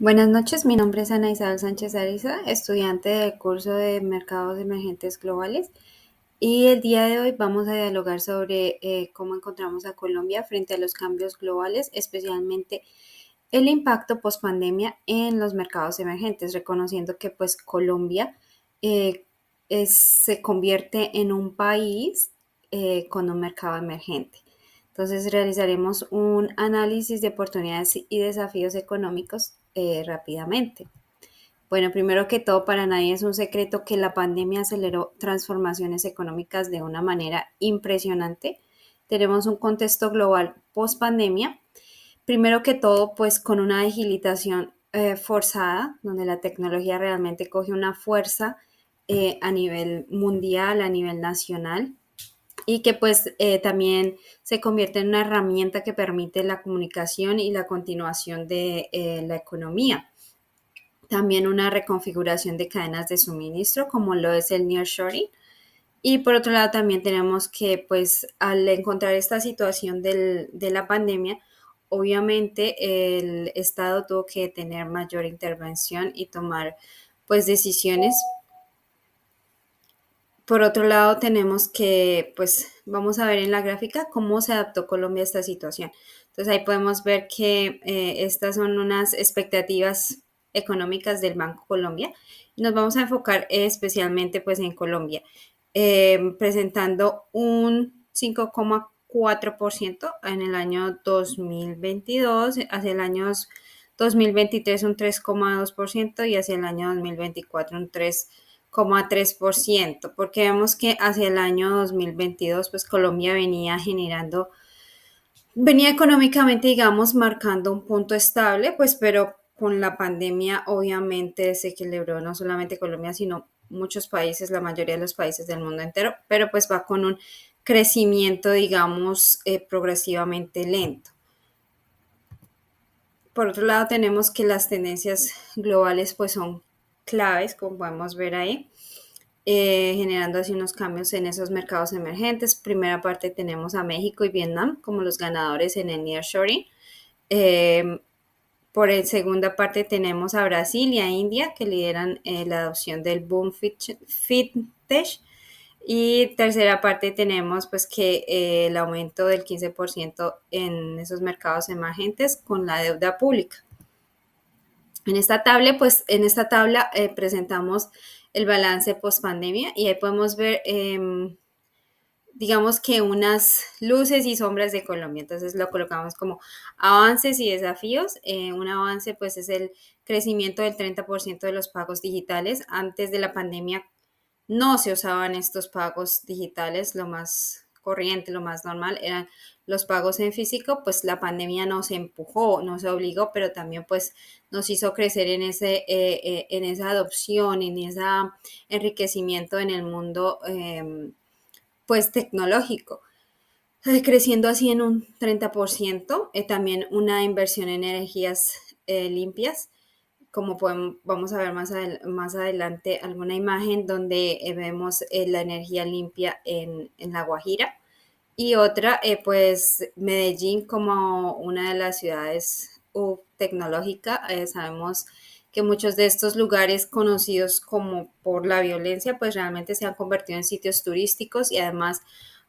Buenas noches, mi nombre es Ana Isabel Sánchez Ariza, estudiante del curso de Mercados Emergentes Globales, y el día de hoy vamos a dialogar sobre cómo encontramos a Colombia frente a los cambios globales, especialmente el impacto post-pandemia en los mercados emergentes, reconociendo que pues Colombia eh, se convierte en un país con un mercado emergente. Entonces realizaremos un análisis de oportunidades y desafíos económicos rápidamente. Bueno, primero que todo, para nadie es un secreto que la pandemia aceleró transformaciones económicas de una manera impresionante. Tenemos un contexto global post pandemia. Primero que todo, pues con una digitalización forzada, donde la tecnología realmente coge una fuerza a nivel mundial, a nivel nacional, y que pues también se convierte en una herramienta que permite la comunicación y la continuación de la economía. También una reconfiguración de cadenas de suministro, como lo es el nearshoring. Y por otro lado, también tenemos que, pues, al encontrar esta situación de la pandemia, obviamente el Estado tuvo que tener mayor intervención y tomar, pues, decisiones. Por otro lado, tenemos que, pues, vamos a ver en la gráfica cómo se adaptó Colombia a esta situación. Entonces ahí podemos ver que estas son unas expectativas económicas del Banco Colombia. Nos vamos a enfocar especialmente pues en Colombia, presentando un 5,4% en el año 2022, hacia el año 2023 un 3,2% y hacia el año 2024 un 3,3%, porque vemos que hacia el año 2022 pues Colombia venía económicamente, digamos, marcando un punto estable, pues, pero con la pandemia obviamente se equilibró no solamente Colombia, sino muchos países, la mayoría de los países del mundo entero, pero pues va con un crecimiento, digamos, progresivamente lento. Por otro lado, tenemos que las tendencias globales pues son claves, como podemos ver ahí, generando así unos cambios en esos mercados emergentes. Primera parte tenemos a México y Vietnam como los ganadores en el nearshoring. Eh, por el segunda parte tenemos a Brasil y a India que lideran la adopción del boom fintech. Y tercera parte tenemos pues que el aumento del 15% en esos mercados emergentes con la deuda pública. En esta tabla presentamos el balance post pandemia y ahí podemos ver, digamos que unas luces y sombras de Colombia. Entonces lo colocamos como avances y desafíos. Un avance pues es el crecimiento del 30% de los pagos digitales. Antes de la pandemia no se usaban estos pagos digitales, lo más corriente, lo más normal eran los pagos en físico, pues la pandemia nos empujó, nos obligó, pero también pues nos hizo crecer en esa adopción, en ese enriquecimiento en el mundo pues tecnológico, creciendo así en un 30%, también una inversión en energías limpias, como vamos a ver más adelante alguna imagen donde vemos la energía limpia en La Guajira, y otra, pues Medellín como una de las ciudades tecnológica. Sabemos que muchos de estos lugares conocidos como por la violencia, pues realmente se han convertido en sitios turísticos y además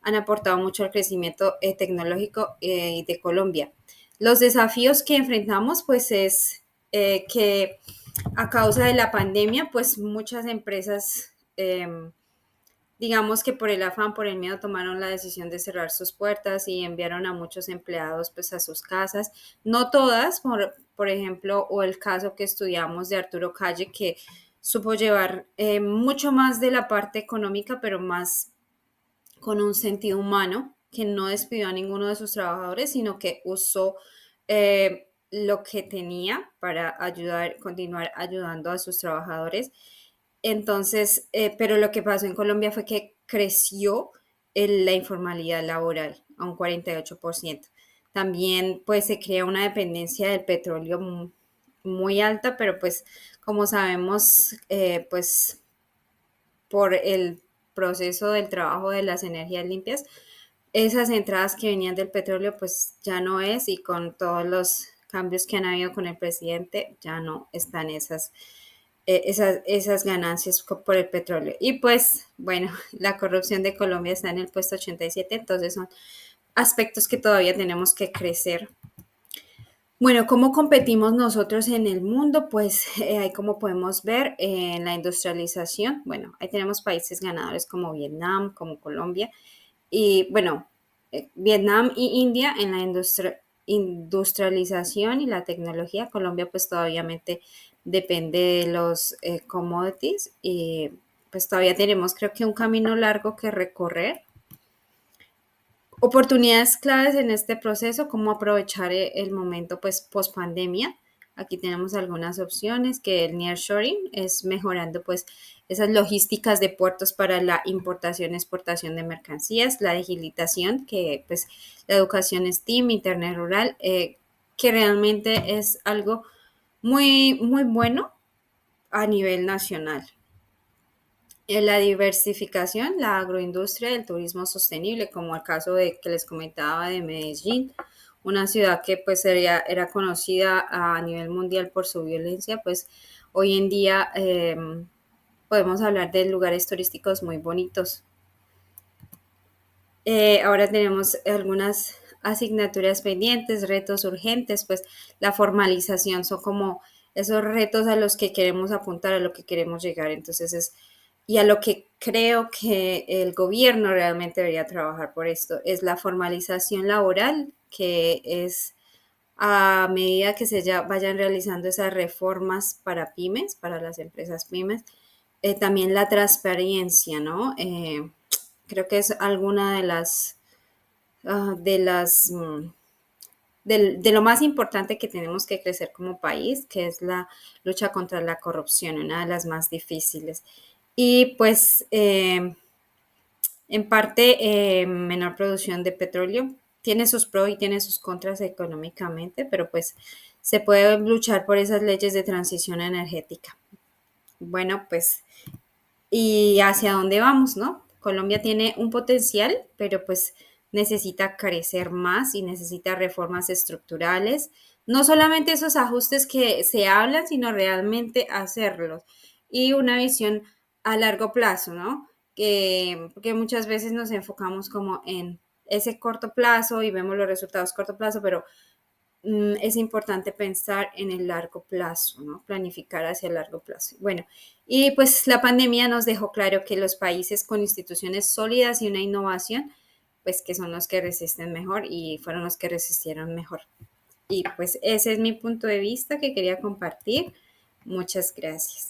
han aportado mucho al crecimiento tecnológico de Colombia. Los desafíos que enfrentamos, pues es que a causa de la pandemia, pues muchas empresas digamos que por el afán, por el miedo, tomaron la decisión de cerrar sus puertas y enviaron a muchos empleados pues a sus casas. No todas, por ejemplo, o el caso que estudiamos de Arturo Calle, que supo llevar mucho más de la parte económica, pero más con un sentido humano, que no despidió a ninguno de sus trabajadores, sino que usó lo que tenía para ayudar, continuar ayudando a sus trabajadores. Entonces, pero lo que pasó en Colombia fue que creció la informalidad laboral a un 48%. También pues se crea una dependencia del petróleo muy alta, pero pues como sabemos, pues por el proceso del trabajo de las energías limpias, esas entradas que venían del petróleo pues ya no es, y con todos los cambios que han habido con el presidente, ya no están esas ganancias por el petróleo. Y pues, bueno, la corrupción de Colombia está en el puesto 87, entonces son aspectos que todavía tenemos que crecer. Bueno, ¿cómo competimos nosotros en el mundo? Pues ahí como podemos ver en la industrialización, bueno, ahí tenemos países ganadores como Vietnam, como Colombia, y bueno, Vietnam y India en la industrialización y la tecnología. Colombia pues todavía depende de los commodities y pues todavía tenemos creo que un camino largo que recorrer. Oportunidades claves en este proceso, cómo aprovechar el momento pues post pandemia. Aquí tenemos algunas opciones que el nearshoring es mejorando pues esas logísticas de puertos para la importación y exportación de mercancías, la digitalización, que pues la educación STEAM, Internet rural, que realmente es algo muy bueno a nivel nacional. La diversificación, la agroindustria, el turismo sostenible, como el caso de que les comentaba de Medellín, una ciudad que pues era conocida a nivel mundial por su violencia, pues hoy en día podemos hablar de lugares turísticos muy bonitos. Ahora tenemos algunas asignaturas pendientes, retos urgentes, pues la formalización son como esos retos a los que queremos apuntar, a lo que queremos llegar. Entonces y a lo que creo que el gobierno realmente debería trabajar por esto, es la formalización laboral, que es a medida que vayan realizando esas reformas para pymes, para las empresas pymes, también la transparencia, ¿no? Creo que es alguna de lo más importante que tenemos que crecer como país, que es la lucha contra la corrupción, una de las más difíciles. Y pues en parte menor producción de petróleo. Tiene sus pros y tiene sus contras económicamente, pero pues se puede luchar por esas leyes de transición energética. Bueno, pues y hacia dónde vamos, ¿no? Colombia tiene un potencial, pero pues necesita crecer más y necesita reformas estructurales, no solamente esos ajustes que se hablan, sino realmente hacerlos. Y una visión a largo plazo, ¿no? Porque muchas veces nos enfocamos como en ese corto plazo y vemos los resultados corto plazo, pero es importante pensar en el largo plazo, ¿no? Planificar hacia el largo plazo. Bueno, y pues la pandemia nos dejó claro que los países con instituciones sólidas y una innovación, pues que son los que resisten mejor y fueron los que resistieron mejor. Y pues ese es mi punto de vista que quería compartir. Muchas gracias.